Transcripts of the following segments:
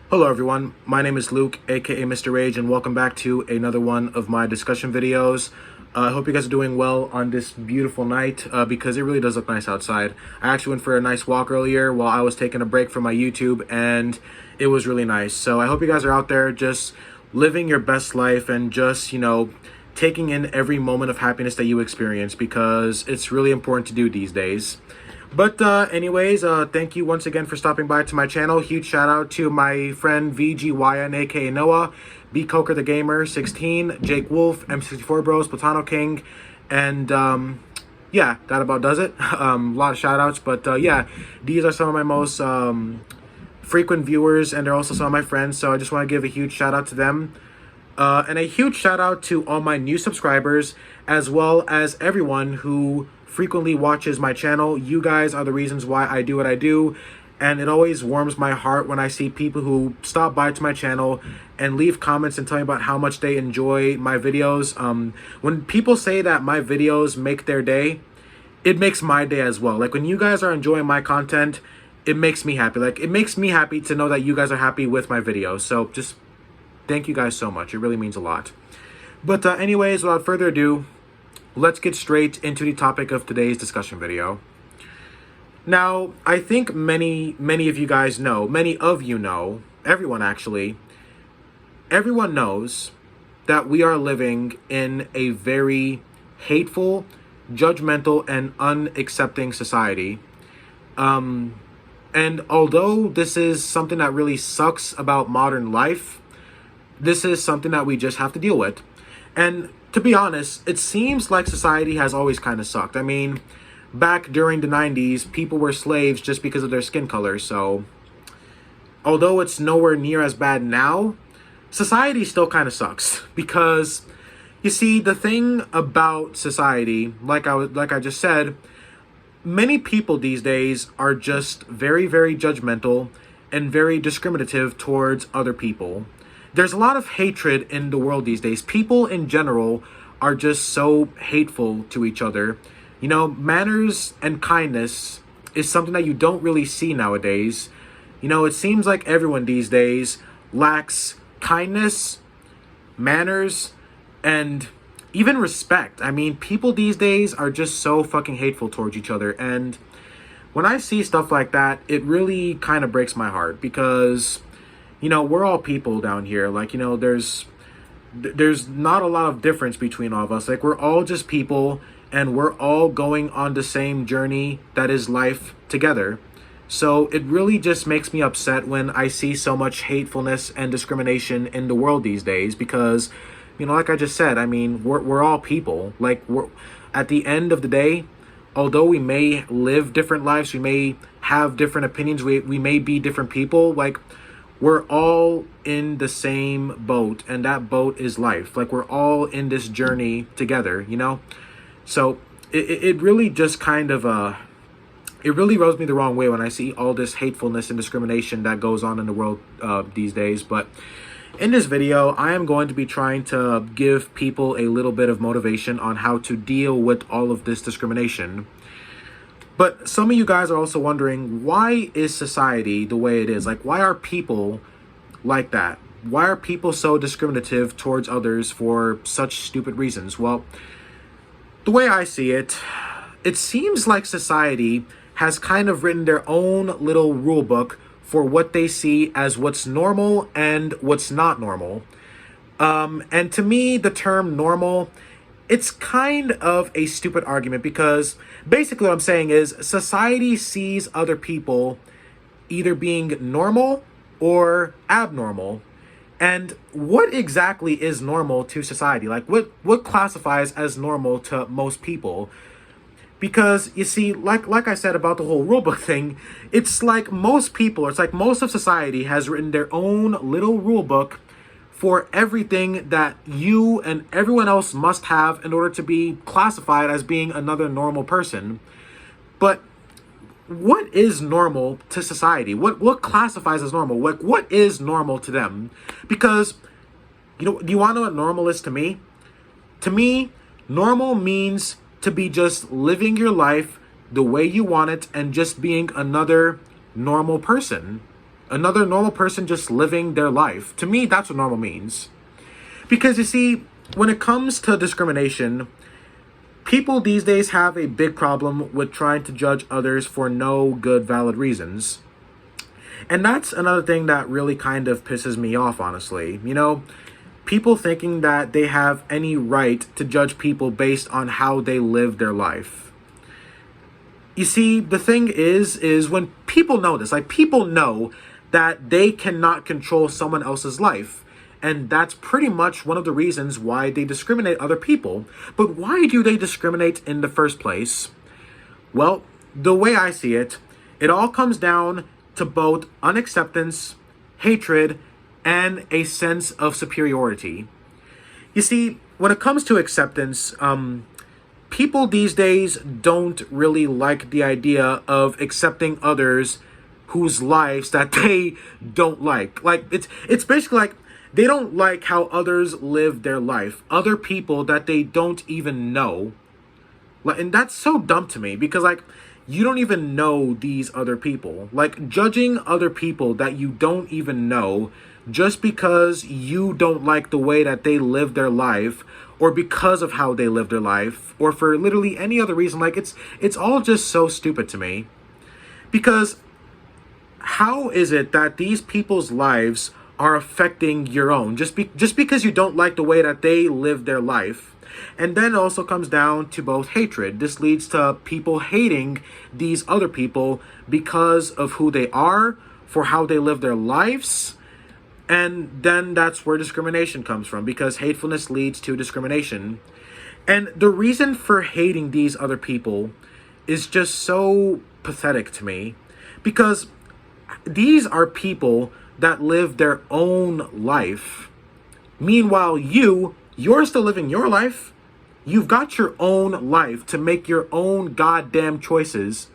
Hello everyone, my name is Luke, aka Mr. Rage, and welcome back to another one of my discussion videos. I hope you guys are doing well on this beautiful night because it really does look nice outside. I actually went for a nice walk earlier while I was taking a break from my YouTube, and it was really nice. So I hope you guys are out there just living your best life and just, taking in every moment of happiness that you experience, because it's really important to do these days. But anyways, thank you once again for stopping by to my channel. Huge shout out to my friend VGYN, aka Noah, B Coker the Gamer 16, Jake Wolf, M64 Bros, Platano King, and yeah, that about does it. A lot of shout outs, but yeah, these are some of my most frequent viewers, and they're also some of my friends, so I just want to give a huge shout out to them. And a huge shout out to all my new subscribers, as well as everyone who frequently watches my channel. You guys are the reasons why I do what I do, and it always warms my heart when I see people who stop by to my channel and leave comments and tell me about how much they enjoy my videos. When people say that my videos make their day, it makes my day as well. Like, when you guys are enjoying my content, it makes me happy. Like, it makes me happy to know that you guys are happy with my videos. So just thank you guys so much. It really means a lot. But anyways, without further ado, let's get straight into the topic of today's discussion video. Now, I think many of you guys know, many of you know, everyone actually, everyone knows that we are living in a very hateful, judgmental, and unaccepting society. And although this is something that really sucks about modern life, this is something that we just have to deal with. And to be honest, it seems like society has always kind of sucked. I mean, back during the 90s, people were slaves just because of their skin color. So although it's nowhere near as bad now, society still kind of sucks. Because, you see, the thing about society, like I just said, many people these days are just very, very judgmental and very discriminative towards other people. There's a lot of hatred in the world these days. People in general are just so hateful to each other. You know, manners and kindness is something that you don't really see nowadays. You know, it seems like everyone these days lacks kindness, manners, and even respect. I mean, people these days are just so fucking hateful towards each other. And when I see stuff like that, it really kind of breaks my heart, because you know, we're all people down here. Like, you know, there's not a lot of difference between all of us. Like, we're all just people, and we're all going on the same journey that is life together. So it really just makes me upset when I see so much hatefulness and discrimination in the world these days, because, you know, like I just said, I mean, we're all people. Like, we're at the end of the day, although we may live different lives, we may have different opinions, we may be different people, like, we're all in the same boat, and that boat is life. Like, we're all in this journey together, you know? So it really just kind of, it really rubs me the wrong way when I see all this hatefulness and discrimination that goes on in the world these days. But in this video, I am going to be trying to give people a little bit of motivation on how to deal with all of this discrimination. But some of you guys are also wondering, why is society the way it is? Like, why are people like that? Why are people so discriminative towards others for such stupid reasons? Well, the way I see it, it seems like society has kind of written their own little rule book for what they see as what's normal and what's not normal. And to me, the term normal, it's kind of a stupid argument, because basically what I'm saying is society sees other people either being normal or abnormal. And what exactly is normal to society? Like, what classifies as normal to most people? Because, you see, like I said about the whole rulebook thing, it's like most people, it's like most of society has written their own little rulebook for everything that you and everyone else must have in order to be classified as being another normal person. But what is normal to society? What classifies as normal? What is normal to them? Because, you know, do you want to know what normal is to me? To me, normal means to be just living your life the way you want it and just being another normal person. Another normal person just living their life. To me, that's what normal means. Because you see, when it comes to discrimination, people these days have a big problem with trying to judge others for no good, valid reasons. And that's another thing that really kind of pisses me off, honestly. People thinking that they have any right to judge people based on how they live their life. You see, the thing is when people know this, like people know that they cannot control someone else's life. And that's pretty much one of the reasons why they discriminate other people. But why do they discriminate in the first place? Well, the way I see it, it all comes down to both unacceptance, hatred, and a sense of superiority. You see, when it comes to acceptance, people these days don't really like the idea of accepting others whose lives that they don't like. Like it's basically like they don't like how others live their life. Other people that they don't even know. And that's so dumb to me because like you don't even know these other people. Like judging other people that you don't even know just because you don't like the way that they live their life or because of how they live their life or for literally any other reason, like it's all just so stupid to me. Because how is it that these people's lives are affecting your own just because you don't like the way that they live their life? And then it also comes down to both hatred. This leads to people hating these other people because of who they are, for how they live their lives. And then that's where discrimination comes from, because hatefulness leads to discrimination. And the reason for hating these other people is just so pathetic to me, because these are people that live their own life. Meanwhile, you're still living your life. You've got your own life to make your own goddamn choices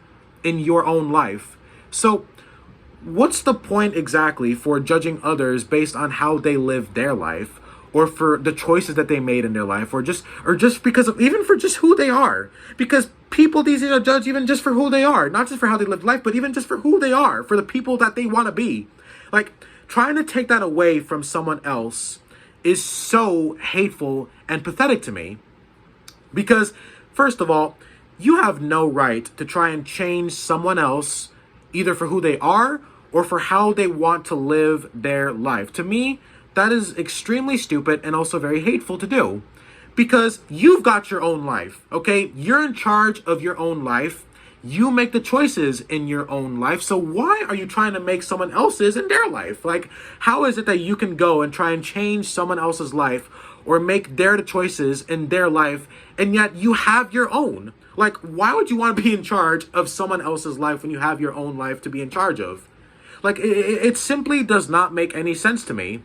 in your own life. So what's the point exactly for judging others based on how they live their life, or for the choices that they made in their life, or just because of, even for just who they are? Because people these days are judged even just for who they are, not just for how they live life, but even just for who they are, for the people that they want to be. Like trying to take that away from someone else is so hateful and pathetic to me. Because first of all, you have no right to try and change someone else either for who they are or for how they want to live their life. To me, that is extremely stupid and also very hateful to do. Because you've got your own life, okay? You're in charge of your own life. You make the choices in your own life. So why are you trying to make someone else's in their life? Like, how is it that you can go and try and change someone else's life or make their choices in their life, and yet you have your own? Like, why would you want to be in charge of someone else's life when you have your own life to be in charge of? Like, it simply does not make any sense to me.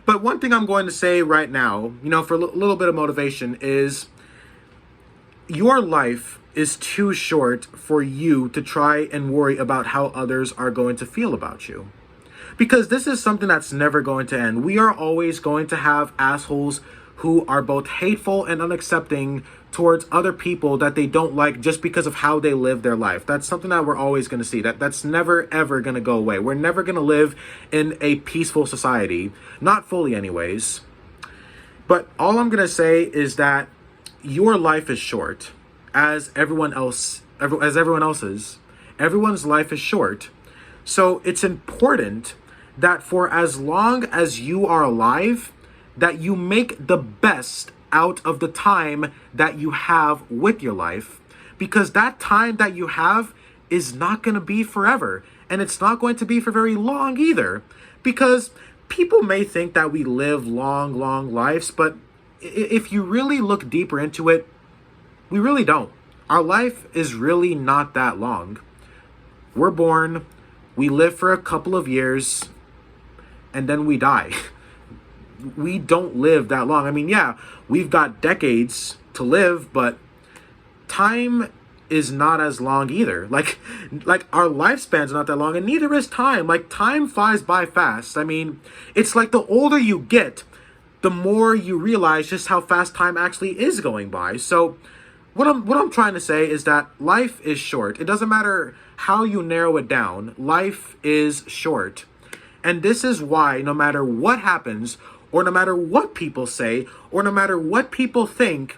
But one thing I'm going to say right now, for a little bit of motivation, is your life is too short for you to try and worry about how others are going to feel about you. Because this is something that's never going to end. We are always going to have assholes who are both hateful and unaccepting towards other people that they don't like just because of how they live their life. That's something that we're always going to see. That's never, ever going to go away. We're never going to live in a peaceful society. Not fully anyways. But all I'm going to say is that your life is short, as everyone else's. Everyone's life is short. So it's important that for as long as you are alive, that you make the best out of the time that you have with your life, because that time that you have is not going to be forever, and it's not going to be for very long either, because people may think that we live long lives, but if you really look deeper into it, we really don't. Our life is really not that long. We're born, we live for a couple of years, and then we die. We don't live that long. I mean, yeah, we've got decades to live, but time is not as long either. Like our lifespan's not that long, and neither is time. Like, time flies by fast. I mean, it's like the older you get, the more you realize just how fast time actually is going by. So what I'm trying to say is that life is short. It doesn't matter how you narrow it down. Life is short. And this is why no matter what happens, or no matter what people say, or no matter what people think,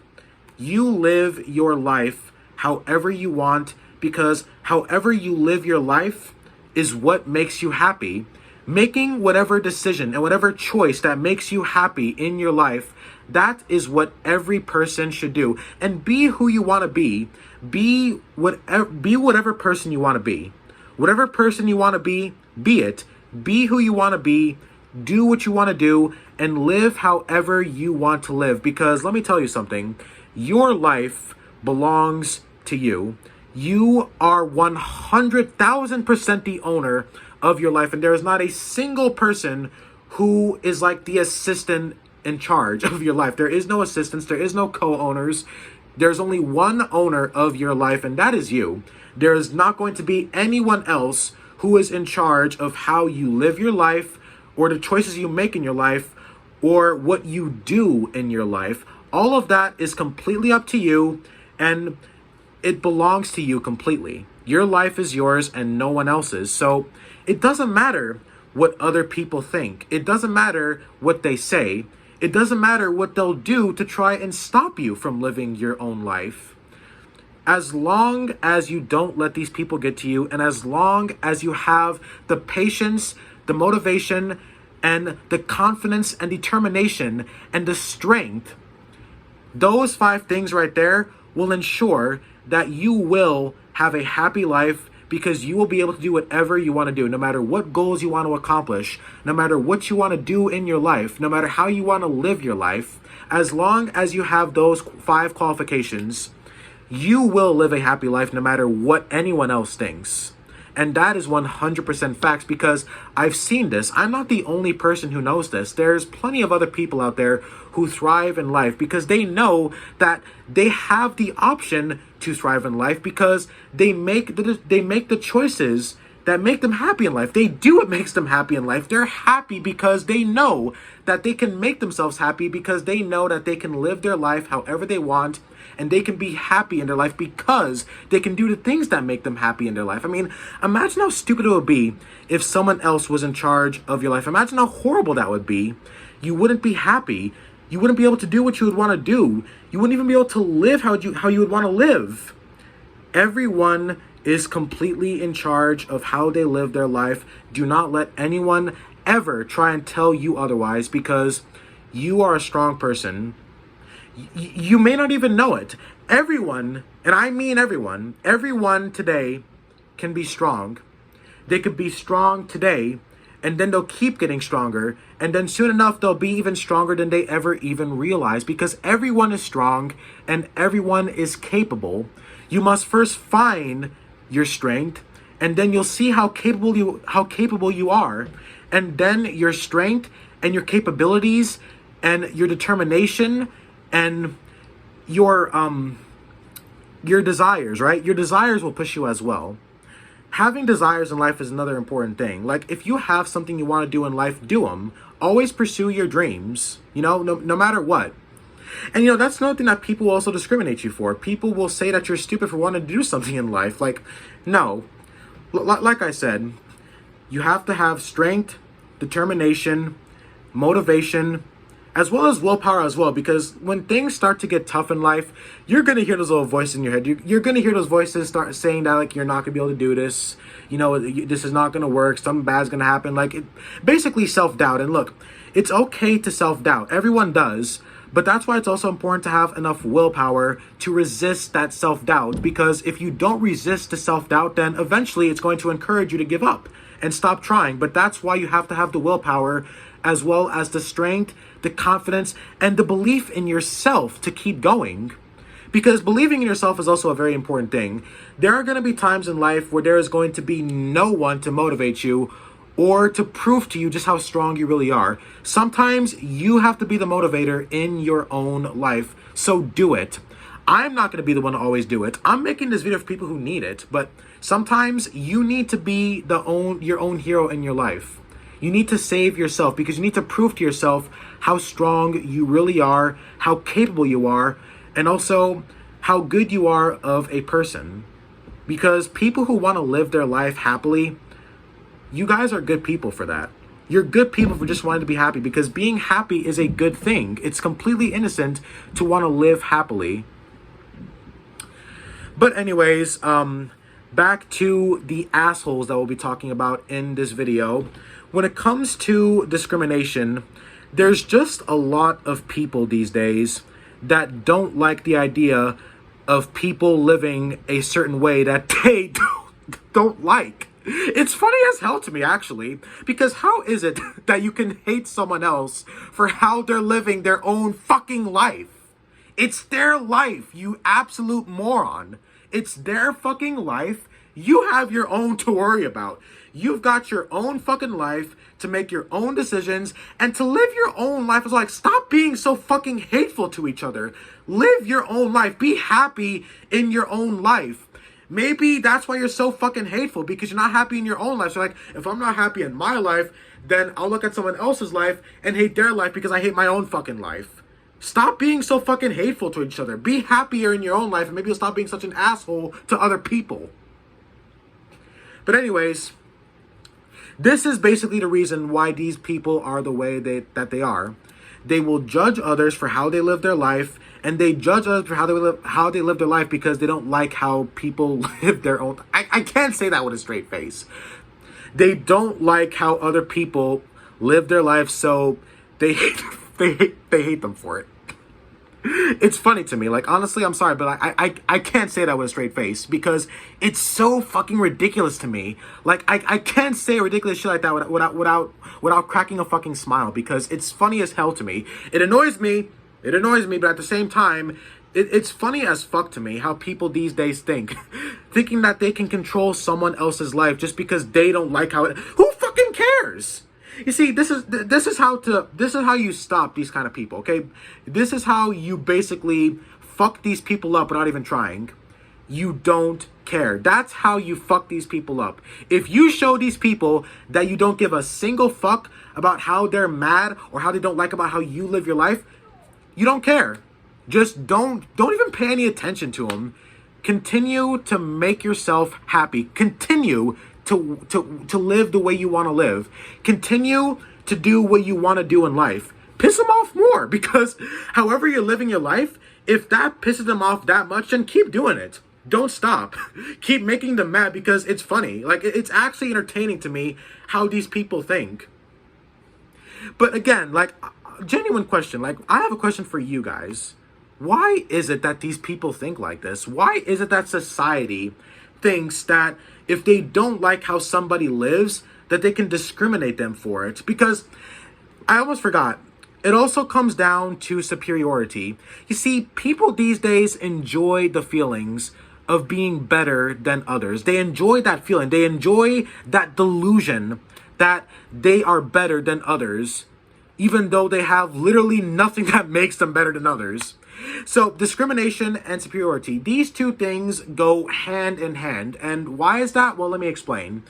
you live your life however you want, because however you live your life is what makes you happy. Making whatever decision and whatever choice that makes you happy in your life, that is what every person should do. And be who you want to be. Be whatever person you want to be. Whatever person you want to be it. Be who you want to be. Do what you want to do, and live however you want to live. Because let me tell you something. Your life belongs to you. You are 100,000% the owner of your life, and there is not a single person who is like the assistant in charge of your life. There is no assistants, there is no co-owners. There's only one owner of your life, and that is you. There is not going to be anyone else who is in charge of how you live your life, or the choices you make in your life, or what you do in your life. All of that is completely up to you, and it belongs to you completely. Your life is yours and no one else's. So it doesn't matter what other people think. It doesn't matter what they say. It doesn't matter what they'll do to try and stop you from living your own life. As long as you don't let these people get to you, and as long as you have the patience, the motivation, and the confidence and determination and the strength, those 5 things right there will ensure that you will have a happy life, because you will be able to do whatever you want to do, no matter what goals you want to accomplish, no matter what you want to do in your life, no matter how you want to live your life. As long as you have those 5 qualifications, you will live a happy life no matter what anyone else thinks. And that is 100% facts, because I've seen this. I'm not the only person who knows this. There's plenty of other people out there who thrive in life because they know that they have the option to thrive in life, because they make the choices that make them happy in life. They do what makes them happy in life. They're happy because they know that they can make themselves happy, because they know that they can live their life however they want, and they can be happy in their life because they can do the things that make them happy in their life. I mean, imagine how stupid it would be if someone else was in charge of your life. Imagine how horrible that would be. You wouldn't be happy. You wouldn't be able to do what you would want to do. You wouldn't even be able to live how you would want to live. Everyone is completely in charge of how they live their life. Do not let anyone ever try and tell you otherwise, because you are a strong person. You may not even know it. Everyone, and I mean everyone today can be strong. They could be strong today, and then they'll keep getting stronger, and then soon enough they'll be even stronger than they ever even realize, because everyone is strong and everyone is capable. You must first find your strength, and then you'll see how capable you are, and then your strength and your capabilities and your determination and your desires, right? Your desires will push you as well. Having desires in life is another important thing. Like, if you have something you want to do in life, do them. Always pursue your dreams, no matter what. And that's another thing that people will also discriminate you for. People will say that you're stupid for wanting to do something in life. Like, no. Like I said, you have to have strength, determination, motivation, as well as willpower as well, because when things start to get tough in life, you're going to hear those little voices in your head. You're going to hear those voices start saying that, like, you're not going to be able to do this. This is not going to work. Something bad's going to happen. Basically self-doubt. And look, it's okay to self-doubt. Everyone does. But that's why it's also important to have enough willpower to resist that self-doubt, because if you don't resist the self-doubt, then eventually it's going to encourage you to give up and stop trying. But that's why you have to have the willpower, as well as the strength, the confidence, and the belief in yourself to keep going. Because believing in yourself is also a very important thing. There are going to be times in life where there is going to be no one to motivate you or to prove to you just how strong you really are. Sometimes you have to be the motivator in your own life, so do it. I'm not going to be the one to always do it. I'm making this video for people who need it, but sometimes you need to be your own hero in your life. You need to save yourself, because you need to prove to yourself how strong you really are, how capable you are, and also how good you are of a person. Because people who want to live their life happily, you guys are good people for that. You're good people for just wanting to be happy, because being happy is a good thing. It's completely innocent to want to live happily. But anyways, back to the assholes that we'll be talking about in this video. When it comes to discrimination, there's just a lot of people these days that don't like the idea of people living a certain way that they don't like. It's funny as hell to me, actually, because how is it that you can hate someone else for how they're living their own fucking life? It's their life, you absolute moron. It's their fucking life. You have your own to worry about. You've got your own fucking life to make your own decisions and to live your own life. It's like, stop being so fucking hateful to each other. Live your own life. Be happy in your own life. Maybe that's why you're so fucking hateful, because you're not happy in your own life. So like, if I'm not happy in my life, then I'll look at someone else's life and hate their life because I hate my own fucking life. Stop being so fucking hateful to each other. Be happier in your own life, and maybe you'll stop being such an asshole to other people. But anyways, this is basically the reason why these people are the way that they are. They will judge others for how they live their life, and they judge others for how they live their life because they don't like how people live their own. I can't say that with a straight face. They don't like how other people live their life, so they hate them for it. It's funny to me. Like, honestly, I'm sorry, but I can't say that with a straight face because it's so fucking ridiculous to me. Like, I can't say ridiculous shit like that without cracking a fucking smile, because it's funny as hell to me. It annoys me, but at the same time, it's funny as fuck to me how people these days thinking that they can control someone else's life just because they don't like how it. Who fucking cares? You see, this is how you stop these kind of people, okay? This is how you basically fuck these people up without even trying. You don't care. That's how you fuck these people up. If you show these people that you don't give a single fuck about how they're mad or how they don't like about how you live your life, you don't care. Just don't even pay any attention to them. Continue to make yourself happy. Continue to live the way you want to live. Continue to do what you want to do in life. Piss them off more, because however you're living your life, if that pisses them off that much, then keep doing it. Don't stop. Keep making them mad, because it's funny. Like, it's actually entertaining to me how these people think. But again, like, genuine question. Like, I have a question for you guys. Why is it that these people think like this? Why is it that society thinks that if they don't like how somebody lives, that they can discriminate them for it? Because I almost forgot. It also comes down to superiority. You see, people these days enjoy the feelings of being better than others. They enjoy that feeling. They enjoy that delusion that they are better than others, even though they have literally nothing that makes them better than others. So discrimination and superiority, these two things go hand in hand. And why is that? Well, let me explain.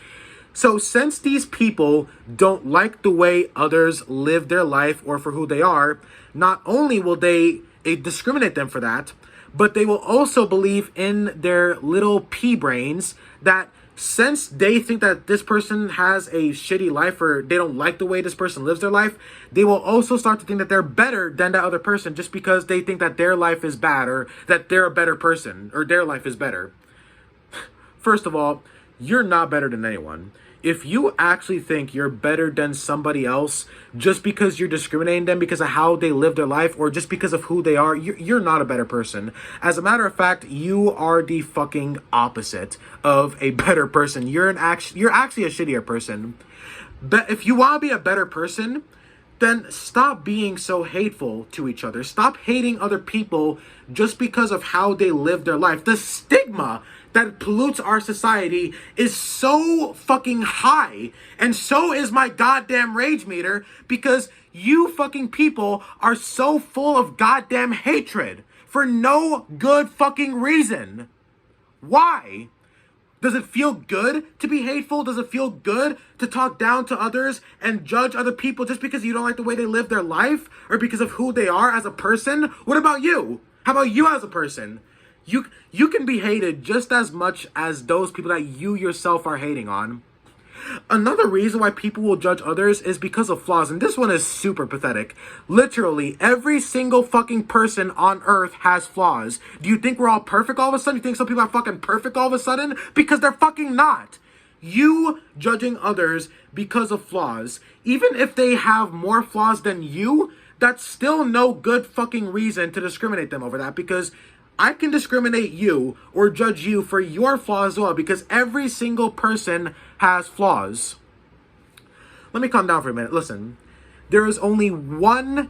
So since these people don't like the way others live their life or for who they are, not only will they discriminate them for that, but they will also believe in their little pea brains that since they think that this person has a shitty life or they don't like the way this person lives their life, they will also start to think that they're better than that other person just because they think that their life is bad or that they're a better person or their life is better. First of all, you're not better than anyone. If you actually think you're better than somebody else just because you're discriminating them because of how they live their life or just because of who they are, you're not a better person. As a matter of fact, you are the fucking opposite of a better person. You're actually a shittier person. But if you want to be a better person, then stop being so hateful to each other. Stop hating other people just because of how they live their life. The stigma that pollutes our society is so fucking high. And so is my goddamn rage meter, because you fucking people are so full of goddamn hatred for no good fucking reason. Why? Does it feel good to be hateful? Does it feel good to talk down to others and judge other people just because you don't like the way they live their life or because of who they are as a person? What about you? How about you as a person? You can be hated just as much as those people that you yourself are hating on. Another reason why people will judge others is because of flaws, and this one is super pathetic. Literally, every single fucking person on earth has flaws. Do you think we're all perfect all of a sudden? You think some people are fucking perfect all of a sudden? Because they're fucking not. You judging others because of flaws, even if they have more flaws than you, that's still no good fucking reason to discriminate them over that, because I can discriminate you or judge you for your flaws as well, because every single person has flaws. Let me calm down for a minute. Listen, there's only one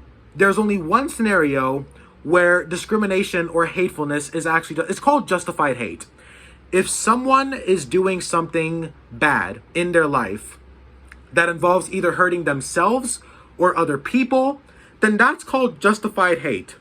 scenario where discrimination or hatefulness is actually, it's called justified hate. If someone is doing something bad in their life that involves either hurting themselves or other people, then that's called justified hate.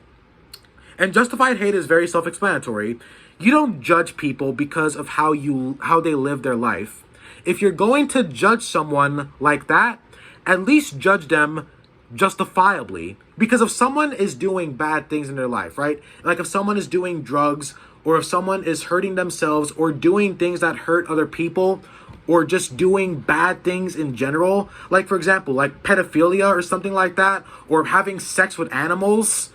And justified hate is very self-explanatory. You don't judge people because of how they live their life. If you're going to judge someone like that, at least judge them justifiably. Because if someone is doing bad things in their life, right? Like if someone is doing drugs, or if someone is hurting themselves, or doing things that hurt other people, or just doing bad things in general, like for example, like pedophilia or something like that, or having sex with animals,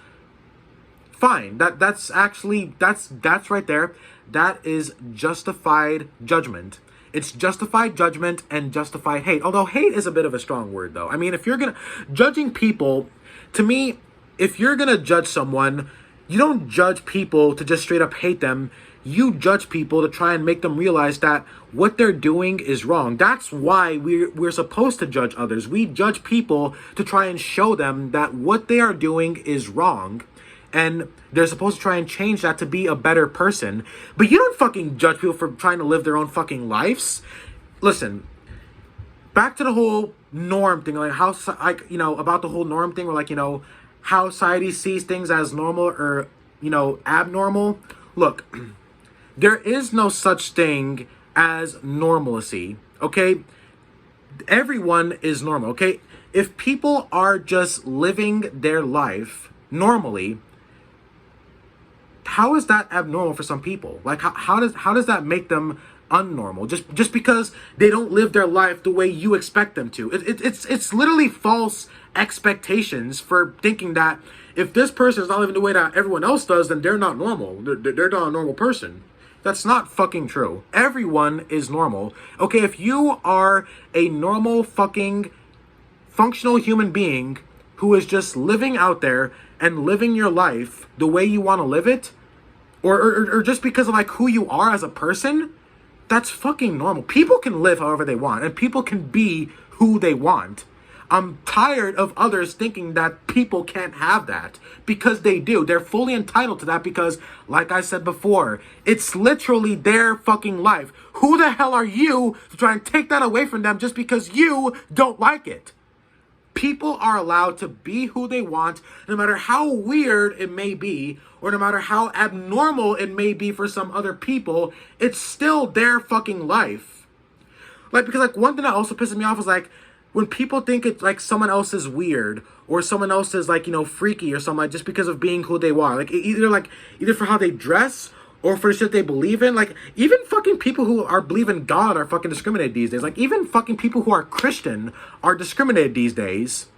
fine. That's right there. That is justified judgment. It's justified judgment and justified hate. Although hate is a bit of a strong word, though. I mean, if you're judging people, to me, if you're gonna judge someone, you don't judge people to just straight up hate them. You judge people to try and make them realize that what they're doing is wrong. That's why we're supposed to judge others. We judge people to try and show them that what they are doing is wrong. And they're supposed to try and change that to be a better person. But you don't fucking judge people for trying to live their own fucking lives. Listen, back to the whole norm thing, like how, like, you know, about the whole norm thing, or like, you know, how society sees things as normal or, you know, abnormal. Look, there is no such thing as normalcy, okay? Everyone is normal, okay? If people are just living their life normally, how is that abnormal for some people? Like, how does that make them unnormal? Just because they don't live their life the way you expect them to. It's literally false expectations for thinking that if this person is not living the way that everyone else does, then they're not normal. They're not a normal person. That's not fucking true. Everyone is normal. Okay, if you are a normal fucking functional human being who is just living out there and living your life the way you want to live it, or just because of like who you are as a person, that's fucking normal. People can live however they want, and people can be who they want. I'm tired of others thinking that people can't have that, because they do. They're fully entitled to that because, like I said before, it's literally their fucking life. Who the hell are you to try and take that away from them just because you don't like it? People are allowed to be who they want, no matter how weird it may be, or no matter how abnormal it may be for some other people. It's still their fucking life. Like, because like one thing that also pisses me off is like when people think it's like someone else is weird or someone else is like, you know, freaky or something, like just because of being who they are. Like either for how they dress or for shit they believe in. Like, even fucking people who believe in God are fucking discriminated these days. Like, even fucking people who are Christian are discriminated these days.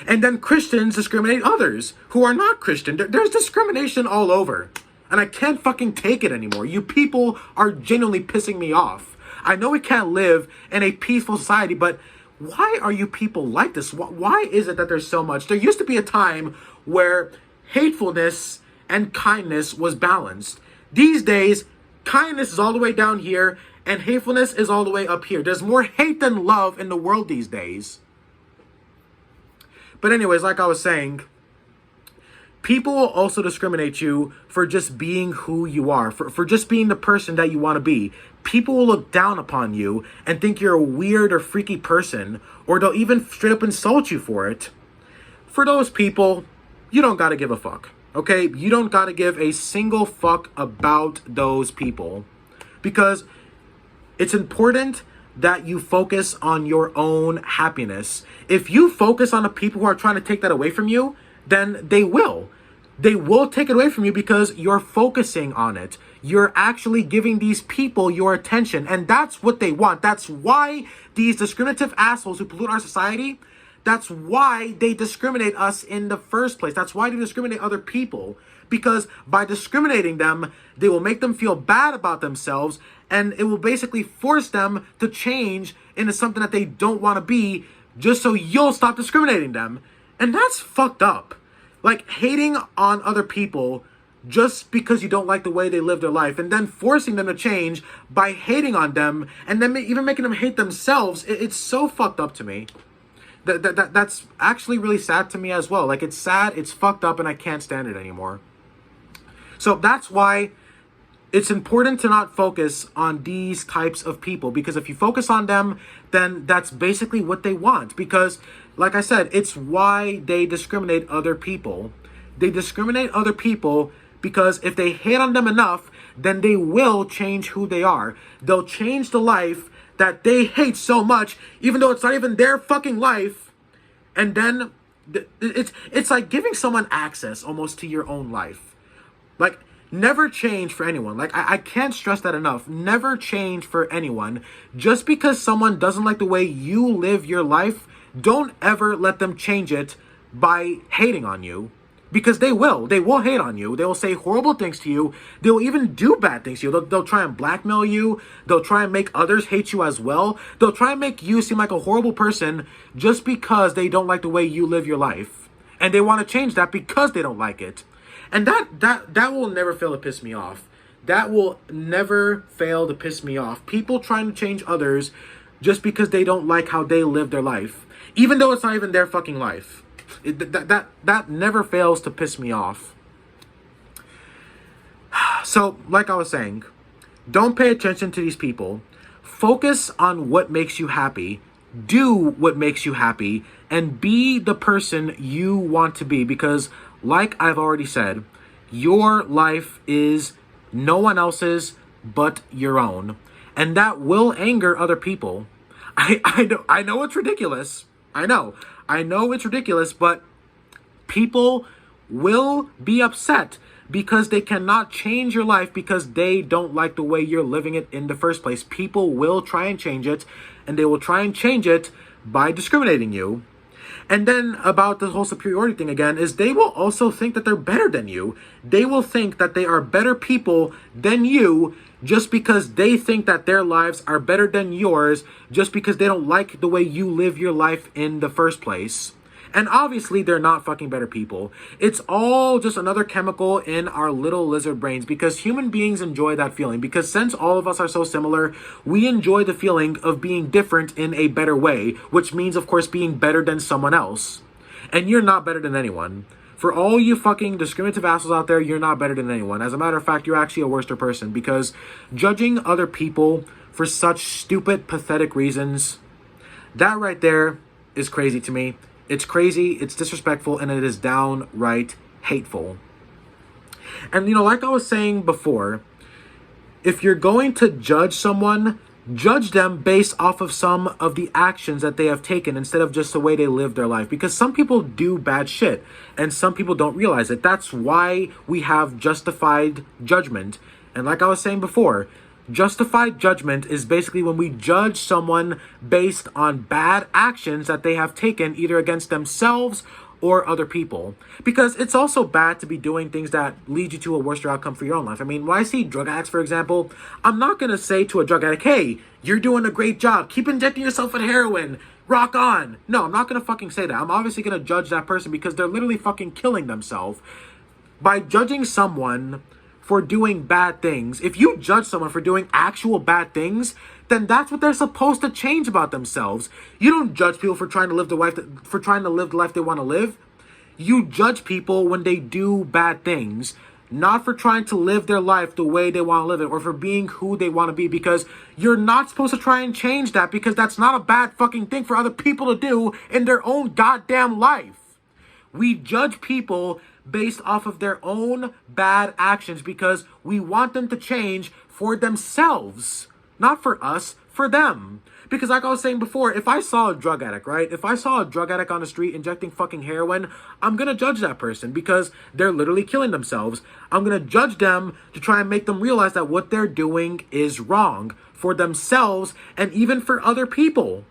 And then Christians discriminate others who are not Christian. There's discrimination all over. And I can't fucking take it anymore. You people are genuinely pissing me off. I know we can't live in a peaceful society, but why are you people like this? Why is it that there's so much? There used to be a time where hatefulness and kindness was balanced. These days, kindness is all the way down here, and hatefulness is all the way up here. There's more hate than love in the world these days. But anyways, like I was saying, people will also discriminate you for just being who you are, for just being the person that you want to be. People will look down upon you and think you're a weird or freaky person, or they'll even straight up insult you for it. For those people, you don't gotta give a fuck. Okay, you don't gotta give a single fuck about those people, because it's important that you focus on your own happiness. If you focus on the people who are trying to take that away from you, then they will. they will take it away from you because you're focusing on it. You're actually giving these people your attention, and that's what they want. That's why these discriminative assholes who pollute our society, that's why they discriminate us in the first place. That's why they discriminate other people, because by discriminating them, they will make them feel bad about themselves, and it will basically force them to change into something that they don't want to be, just so you'll stop discriminating them. And that's fucked up. Like, hating on other people just because you don't like the way they live their life, and then forcing them to change by hating on them, and then even making them hate themselves. It's so fucked up to me. That's actually really sad to me as well. Like, it's sad, it's fucked up, and I can't stand it anymore. So that's why it's important to not focus on these types of people, because if you focus on them, then that's basically what they want. Because, like I said, it's why they discriminate other people. They discriminate other people because if they hate on them enough, then they will change who they are. They'll change the life that they hate so much, even though it's not even their fucking life. And then it's like giving someone access almost to your own life. Like, never change for anyone. Like, I can't stress that enough. Never change for anyone. Just because someone doesn't like the way you live your life, don't ever let them change it by hating on you. Because they will. They will hate on you. They will say horrible things to you. They will even do bad things to you. They'll try and blackmail you. They'll try and make others hate you as well. They'll try and make you seem like a horrible person just because they don't like the way you live your life. And they want to change that because they don't like it. And that will never fail to piss me off. That will never fail to piss me off. People trying to change others just because they don't like how they live their life, even though it's not even their fucking life. That never fails to piss me off. So, like I was saying, don't pay attention to these people. Focus on what makes you happy. Do what makes you happy, and be the person you want to be, because like I've already said, your life is no one else's but your own. And that will anger other people. I know it's ridiculous. I know it's ridiculous, but people will be upset because they cannot change your life because they don't like the way you're living it in the first place. People will try and change it, and they will try and change it by discriminating you. And then about the whole superiority thing again is they will also think that they're better than you. They will think that they are better people than you just because they think that their lives are better than yours just because they don't like the way you live your life in the first place. And obviously they're not fucking better people. It's all just another chemical in our little lizard brains, because human beings enjoy that feeling. Because since all of us are so similar, we enjoy the feeling of being different in a better way, which means, of course, being better than someone else. And you're not better than anyone. For all you fucking discriminative assholes out there, you're not better than anyone. As a matter of fact, you're actually a worse person, because judging other people for such stupid, pathetic reasons, that right there is crazy to me. It's crazy, it's disrespectful, and it is downright hateful. And, like I was saying before, if you're going to judge someone, judge them based off of some of the actions that they have taken instead of just the way they live their life. Because some people do bad shit, and some people don't realize it. That's why we have justified judgment. And like I was saying before, justified judgment is basically when we judge someone based on bad actions that they have taken either against themselves or other people. Because it's also bad to be doing things that lead you to a worse outcome for your own life. I mean, when I see drug addicts, for example, I'm not going to say to a drug addict, hey, you're doing a great job. Keep injecting yourself with heroin. Rock on. No, I'm not going to fucking say that. I'm obviously going to judge that person because they're literally fucking killing themselves. By judging someone for doing bad things, if you judge someone for doing actual bad things, then that's what they're supposed to change about themselves. You don't judge people for trying to live the life they want to live. You judge people when they do bad things, not for trying to live their life the way they want to live it or for being who they want to be, because you're not supposed to try and change that, because that's not a bad fucking thing for other people to do in their own goddamn life. We judge people based off of their own bad actions because we want them to change for themselves, not for us, for them. Because like I was saying before, if I saw a drug addict, right? If I saw a drug addict on the street injecting fucking heroin, I'm gonna judge that person because they're literally killing themselves. I'm gonna judge them to try and make them realize that what they're doing is wrong for themselves and even for other people.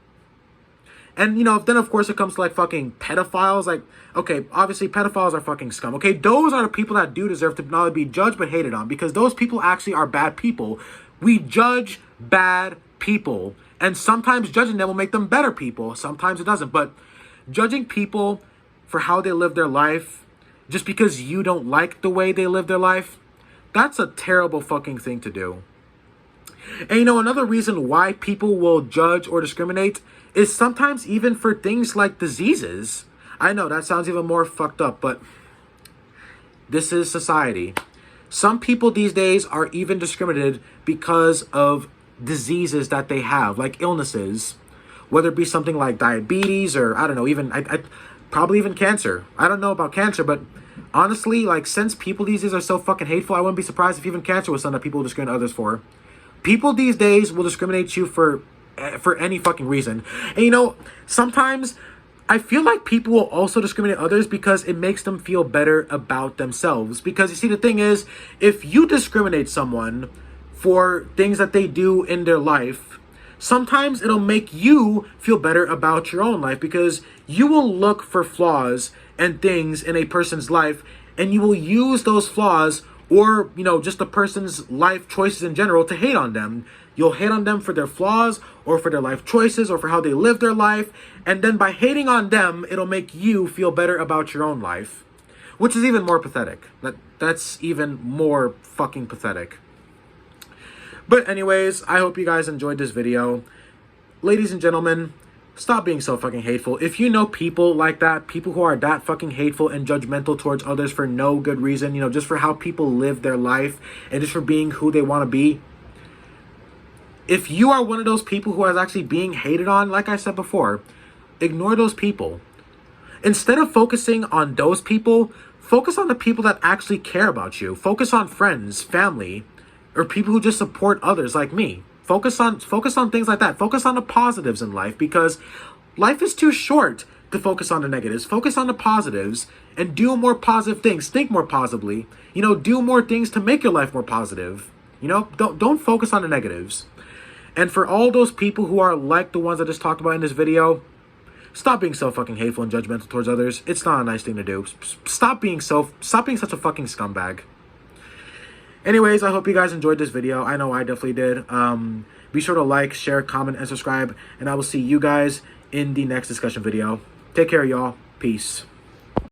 And, you know, then of course it comes to like fucking pedophiles. Like, okay, obviously pedophiles are fucking scum. Okay, those are the people that do deserve to not only be judged but hated on, because those people actually are bad people. We judge bad people. And sometimes judging them will make them better people. Sometimes it doesn't. But judging people for how they live their life just because you don't like the way they live their life, that's a terrible fucking thing to do. And you know, another reason why people will judge or discriminate is sometimes even for things like diseases. I know that sounds even more fucked up, but this is society. Some people these days are even discriminated because of diseases that they have, like illnesses, whether it be something like diabetes or I don't know, even I probably even cancer. I don't know about cancer, but honestly, like since people these days are so fucking hateful, I wouldn't be surprised if even cancer was something that people discriminate others for. People these days will discriminate you for any fucking reason. And you know, sometimes I feel like people will also discriminate others because it makes them feel better about themselves. Because you see, the thing is, if you discriminate someone for things that they do in their life, sometimes it'll make you feel better about your own life, because you will look for flaws and things in a person's life and you will use those flaws or, you know, just a person's life choices in general to hate on them. You'll hate on them for their flaws or for their life choices or for how they live their life. And then by hating on them, it'll make you feel better about your own life, which is even more pathetic. That's even more fucking pathetic. But anyways, I hope you guys enjoyed this video. Ladies and gentlemen, stop being so fucking hateful. If you know people like that, people who are that fucking hateful and judgmental towards others for no good reason, you know, just for how people live their life and just for being who they want to be. If you are one of those people who is actually being hated on, like I said before, ignore those people. Instead of focusing on those people, focus on the people that actually care about you. Focus on friends, family, or people who just support others like me. Focus on things like that. Focus on the positives in life, because life is too short to focus on the negatives. Focus on the positives and do more positive things. Think more positively. You know, do more things to make your life more positive. You know, don't focus on the negatives. And for all those people who are like the ones I just talked about in this video, stop being so fucking hateful and judgmental towards others. It's not a nice thing to do. Stop being such a fucking scumbag. Anyways, I hope you guys enjoyed this video. I know I definitely did. Be sure to like, share, comment, and subscribe. And I will see you guys in the next discussion video. Take care, y'all. Peace.